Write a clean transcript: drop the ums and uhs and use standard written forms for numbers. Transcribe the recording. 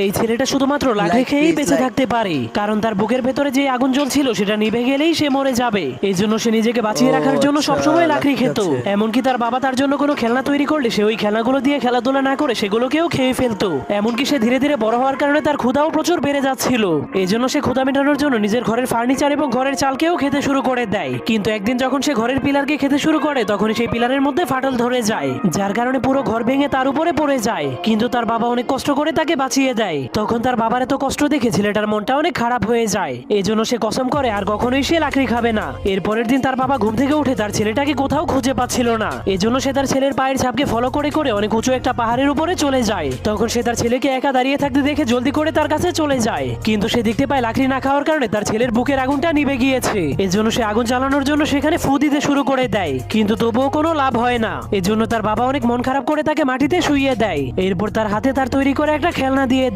এই ছেলেটা শুধুমাত্র লাকড়ি খেয়েই বেঁচে থাকতে পারে, কারণ তার বুকের ভেতরে যে আগুন জ্বলছিল সেটা নিভে গেলেই সে মরে যাবে। এই জন্য সে নিজেকে বাঁচিয়ে রাখার জন্য সবসময় লাকড়ি খেত। এমনকি তার বাবা তার জন্য কোনো খেলনা তৈরি করলে সে ওই খেলনাগুলো দিয়ে খেলাধুলা না করে সেগুলোকেও খেয়ে ফেলতো। এমনকি সে ধীরে ধীরে বড় হওয়ার কারণে তার ক্ষুধাও প্রচুর বেড়ে যাচ্ছিল। এই জন্য সে ক্ষুধা মেটানোর জন্য নিজের ঘরের ফার্নিচার এবং ঘরের চালকেও খেতে শুরু করে দেয়। কিন্তু একদিন যখন সে ঘরের পিলারকে খেতে শুরু করে তখন সেই পিলারের মধ্যে ফাটল ধরে যায়, যার কারণে পুরো ঘর ভেঙে তার উপরে পড়ে যায়। কিন্তু তার বাবা অনেক কষ্ট করে তাকে বাঁচিয়ে দেয়। তখন তার বাবার এত কষ্ট দেখে ছেলেটার মনটা অনেক খারাপ হয়ে যায়। এই জন্য সে কসম করে আর কখনোই সে লাকড়ি খাবে না। এর পরের দিন তার বাবা ঘুম থেকে উঠে তার ছেলেটাকে কোথাও খুঁজে পাচ্ছিল না। এই জন্য সে তার ছেলের পায়ের ছাপকে ফলো করে করে অনেক উঁচু একটা পাহাড়ের উপরে চলে যায়। তখন সে তার ছেলেকে একা দাঁড়িয়ে থাকতে দেখে জলদি করে তার কাছে চলে যায়। কিন্তু সে দেখতে পায় লাকড়ি না খাওয়ার কারণে তার ছেলের বুকের আগুনটা নিভে গিয়েছে। এর জন্য সে আগুন জ্বালানোর জন্য সেখানে ফু দিতে শুরু করে দেয়, কিন্তু তবুও কোনো লাভ হয় না। এর জন্য তার বাবা অনেক মন খারাপ করে তাকে মাটিতে শুইয়ে দেয়। এরপর তার হাতে তার তৈরি করে একটা খেলনা দিয়ে